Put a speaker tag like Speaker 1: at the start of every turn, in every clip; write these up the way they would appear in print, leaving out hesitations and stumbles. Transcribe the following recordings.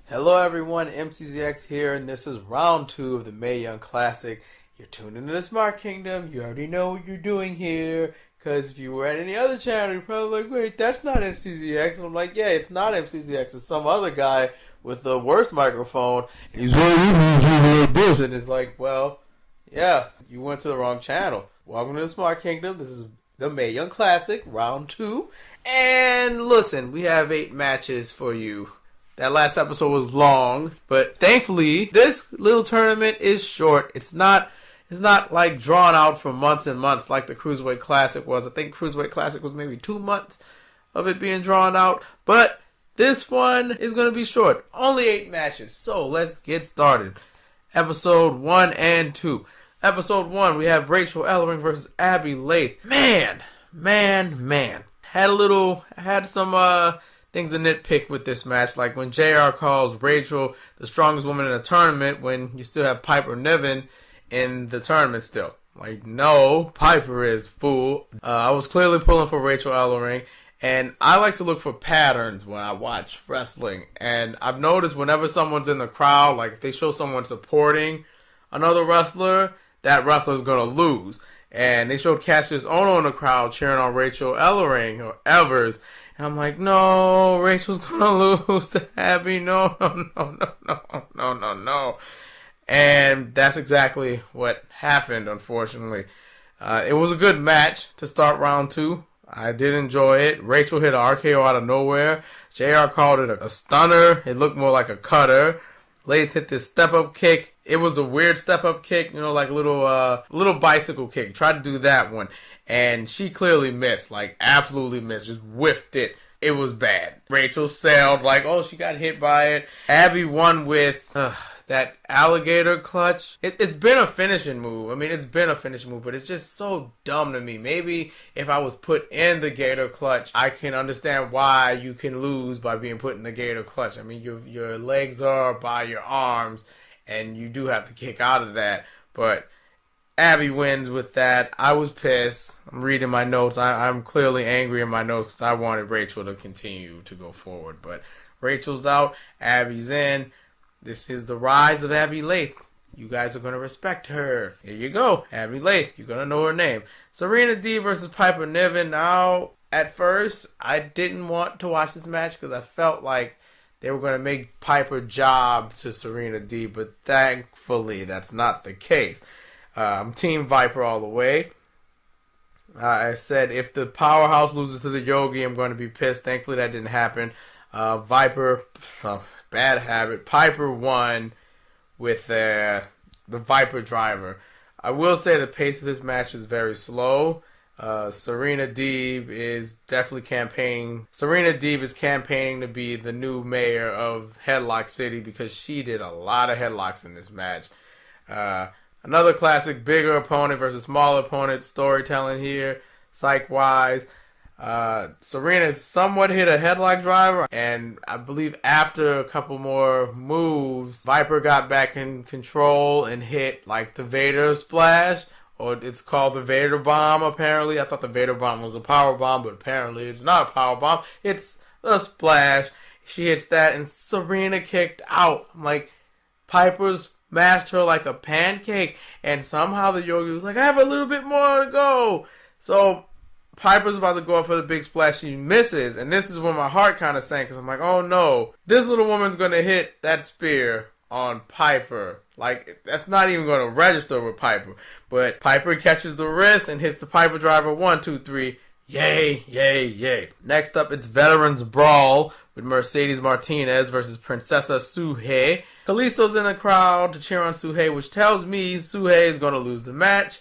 Speaker 1: Hello everyone, MCZX here, and this is round 2 of the Mae Young Classic. You're tuned into the Smart Kingdom. You already know what you're doing here, because if you were at any other channel, you're probably like, wait, that's not MCZX. And I'm like, yeah, it's not MCZX. It's some other guy with the worst microphone. And he's like this. And it's like, well, yeah, you went to the wrong channel. Welcome to the Smart Kingdom. This is the Mae Young Classic, round 2. And listen, we have 8 matches for you. That last episode was long, but thankfully, this little tournament is short. It's not like drawn out for months and months like the Cruiserweight Classic was. I think Cruiserweight Classic was maybe 2 months of it being drawn out, but this one is going to be short. Only 8 matches, so let's get started. Episode 1 and 2. Episode 1, we have Rachel Ellering versus Abby Laith. Man. Had some things to nitpick with this match, like when JR calls Rachel the strongest woman in the tournament when you still have Piper Niven in the tournament still. Like, no, Piper is fool. I was clearly pulling for Rachel Ellering, and I like to look for patterns when I watch wrestling. And I've noticed whenever someone's in the crowd, like if they show someone supporting another wrestler, that wrestler's going to lose. And they showed Cassius Ohno in the crowd cheering on Rachel Ellering or Evers. And I'm like, no, Rachel's gonna lose to Abby. No. And that's exactly what happened, unfortunately. It was a good match to start round 2. I did enjoy it. Rachel hit an RKO out of nowhere. JR called it a stunner. It looked more like a cutter. Laith hit this step-up kick. It was a weird step-up kick, like a little bicycle kick. Tried to do that one. And she clearly missed, like absolutely missed. Just whiffed it. It was bad. Rachel sailed like, oh, she got hit by it. Abby won with that alligator clutch. It's been a finishing move. I mean, it's been a finishing move, but it's just so dumb to me. Maybe if I was put in the gator clutch, I can understand why you can lose by being put in the gator clutch. I mean, your legs are by your arms, and you do have to kick out of that. But Abby wins with that. I was pissed. I'm reading my notes. I'm clearly angry in my notes because I wanted Rachel to continue to go forward. But Rachel's out. Abby's in. This is the rise of Abby Laith. You guys are going to respect her. Here you go. Abby Laith. You're going to know her name. Serena Deeb versus Piper Niven. Now, at first, I didn't want to watch this match because I felt like they were going to make Piper job to Serena Deeb. But thankfully, that's not the case. I'm Team Viper all the way. I said if the powerhouse loses to the Yogi, I'm going to be pissed. Thankfully, that didn't happen. Viper, bad habit. Piper won with the Viper driver. I will say the pace of this match is very slow. Serena Deeb is definitely campaigning. Serena Deeb is campaigning to be the new mayor of Headlock City because she did a lot of headlocks in this match. Another classic, bigger opponent versus smaller opponent. Storytelling here, psych-wise. Serena somewhat hit a headlock driver, and I believe after a couple more moves, Viper got back in control and hit like the Vader splash, or it's called the Vader bomb, apparently. I thought the Vader bomb was a power bomb, but apparently it's not a power bomb. It's a splash. She hits that, and Serena kicked out. I'm like, Piper's mashed her like a pancake, and somehow the Yogi was like, I have a little bit more to go. So Piper's about to go up for the big splash. She misses, and this is when my heart kind of sank, because I'm like, oh no, this little woman's going to hit that spear on Piper. Like, that's not even going to register with Piper. But Piper catches the wrist and hits the Piper driver. 1, 2, 3. Yay. Next up, it's Veterans Brawl with Mercedes Martinez versus Princessa Suhei. Kalisto's in the crowd to cheer on Suhei, which tells me Suhei is going to lose the match.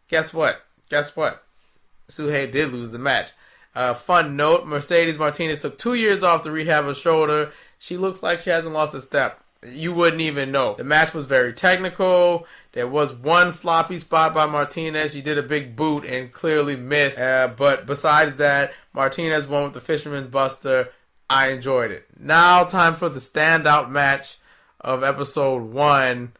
Speaker 1: Guess what? Suhei did lose the match. Fun note, Mercedes Martinez took 2 years off to rehab her shoulder. She looks like she hasn't lost a step. You wouldn't even know. The match was very technical. There was one sloppy spot by Martinez. She did a big boot and clearly missed. But besides that, Martinez won with the Fisherman Buster. I enjoyed it. Now time for the standout match of episode 1.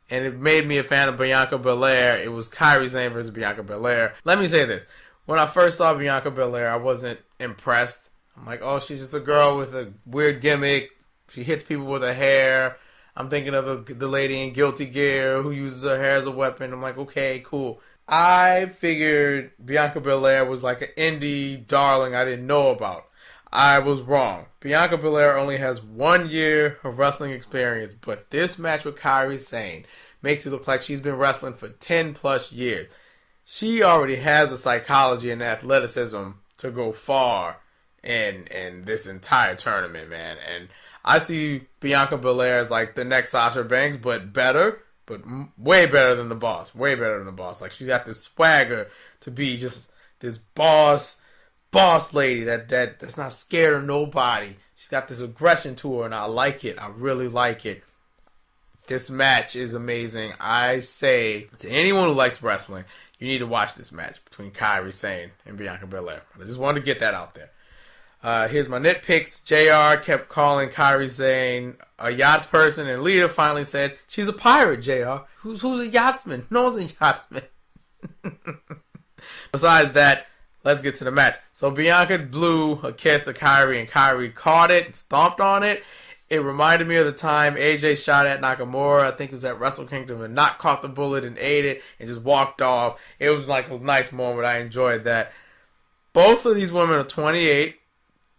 Speaker 1: And it made me a fan of Bianca Belair. It was Kairi Sane versus Bianca Belair. Let me say this. When I first saw Bianca Belair, I wasn't impressed. I'm like, oh, she's just a girl with a weird gimmick. She hits people with her hair. I'm thinking of the lady in Guilty Gear who uses her hair as a weapon. I'm like, okay, cool. I figured Bianca Belair was like an indie darling I didn't know about. I was wrong. Bianca Belair only has 1 year of wrestling experience, but this match with Kairi Sane makes it look like she's been wrestling for 10 plus years. She already has the psychology and athleticism to go far in this entire tournament, man. And I see Bianca Belair as like the next Sasha Banks, but better, but way better than the Boss. Way better than the Boss. Like, she's got this swagger to be just this boss lady that's not scared of nobody. She's got this aggression to her, and I like it. I really like it. This match is amazing. I say to anyone who likes wrestling, you need to watch this match between Kairi Sane and Bianca Belair. I just wanted to get that out there. Here's my nitpicks. JR kept calling Kairi Sane a yachts person, and Lita finally said, she's a pirate, JR. Who's a yachtsman? No one's a yachtsman. Besides that, let's get to the match. So Bianca blew a kiss to Kairi, and Kairi caught it, stomped on it. It reminded me of the time AJ shot at Nakamura. I think it was at Wrestle Kingdom, and not caught the bullet and ate it and just walked off. It was like a nice moment. I enjoyed that. Both of these women are 28,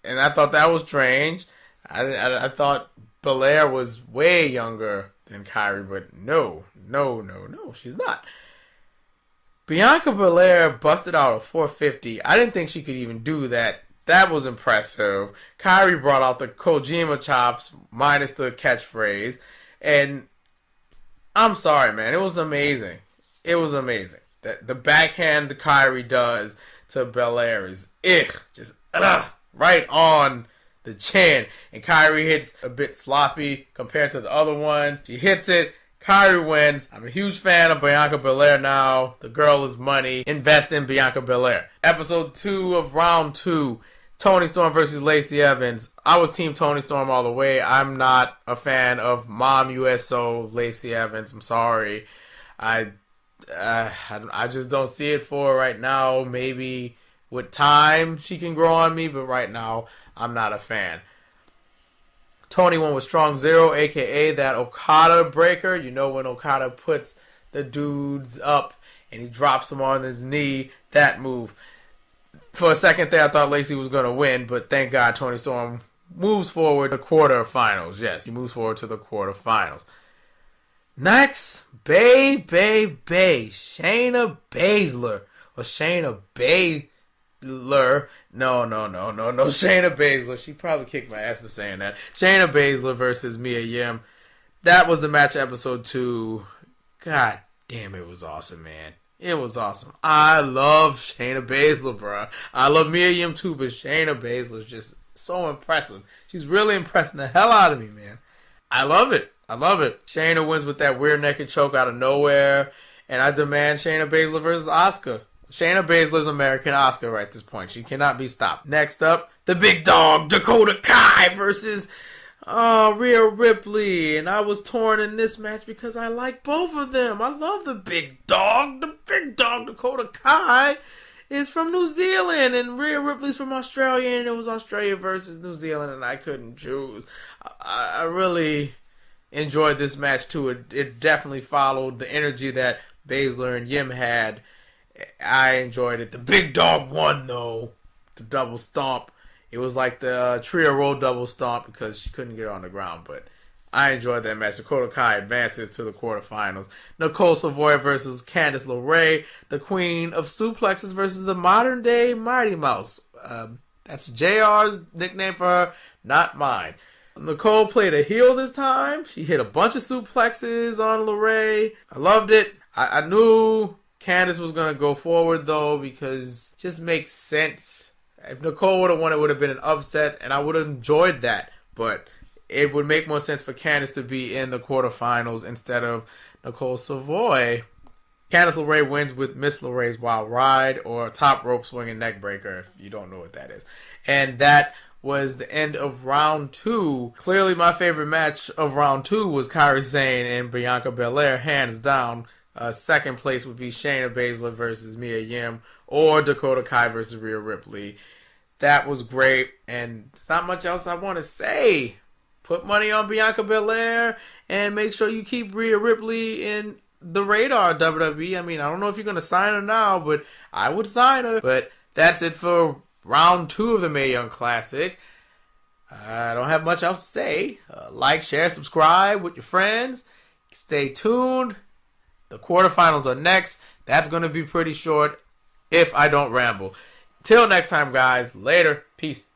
Speaker 1: and I thought that was strange. I thought Belair was way younger than Kairi, but no, she's not. Bianca Belair busted out a 450. I didn't think she could even do that. That was impressive. Kairi brought out the Kojima chops minus the catchphrase. And I'm sorry, man. It was amazing. It was amazing. The backhand the Kairi does to Belair is just right on the chin. And Kairi hits a bit sloppy compared to the other ones. She hits it. Kairi wins. I'm a huge fan of Bianca Belair now. The girl is money. Invest in Bianca Belair. Episode 2 of round 2. Toni Storm versus Lacey Evans. I was team Toni Storm all the way. I'm not a fan of Mom USO Lacey Evans. I'm sorry. I just don't see it for her right now. Maybe with time she can grow on me, but right now I'm not a fan. Toni won with strong zero, a.k.a. that Okada breaker. You know when Okada puts the dudes up and he drops them on his knee. That move. For a second there, I thought Lacey was going to win, but thank God Toni Storm moves forward to the quarterfinals. Yes, he moves forward to the quarterfinals. Next, Shayna Baszler. Or Shayna Baszler. No. Shayna Baszler. She probably kicked my ass for saying that. Shayna Baszler versus Mae Young. That was the match episode 2. God damn, it was awesome, man. It was awesome. I love Shayna Baszler, bro. I love Mae Young too, but Shayna Baszler is just so impressive. She's really impressing the hell out of me, man. I love it. Shayna wins with that weird naked choke out of nowhere, and I demand Shayna Baszler versus Asuka. Shayna Baszler's American Asuka right at this point. She cannot be stopped. Next up, the big dog, Dakota Kai versus Rhea Ripley. And I was torn in this match because I like both of them. I love the big dog. The big dog, Dakota Kai, is from New Zealand, and Rhea Ripley's from Australia, and it was Australia versus New Zealand, and I couldn't choose. I really enjoyed this match too. It definitely followed the energy that Baszler and Yim had. I enjoyed it. The big dog won, though. The double stomp. It was like the trio roll double stomp because she couldn't get on the ground. But I enjoyed that match. Dakota Kai advances to the quarterfinals. Nicole Savoy versus Candice LeRae. The queen of suplexes versus the modern day Mighty Mouse. That's JR's nickname for her, not mine. Nicole played a heel this time. She hit a bunch of suplexes on LeRae. I loved it. I knew Candice was going to go forward, though, because it just makes sense. If Nicole would have won, it would have been an upset, and I would have enjoyed that. But it would make more sense for Candice to be in the quarterfinals instead of Nicole Savoy. Candice LeRae wins with Miss LeRae's Wild Ride, or top rope swinging neck breaker, if you don't know what that is. And that was the end of round 2. Clearly, my favorite match of round 2 was Kairi Sane and Bianca Belair, hands down. Second place would be Shayna Baszler versus Mae Young, or Dakota Kai versus Rhea Ripley. That was great, and there's not much else I want to say. put money on Bianca Belair and make sure you keep Rhea Ripley in the radar, WWE. I mean, I don't know if you're going to sign her now, but I would sign her. But that's it for round 2 of the Mae Young Classic. I don't have much else to say. Like, share, subscribe with your friends. Stay tuned. The quarterfinals are next. That's going to be pretty short if I don't ramble. Till next time, guys. Later. Peace.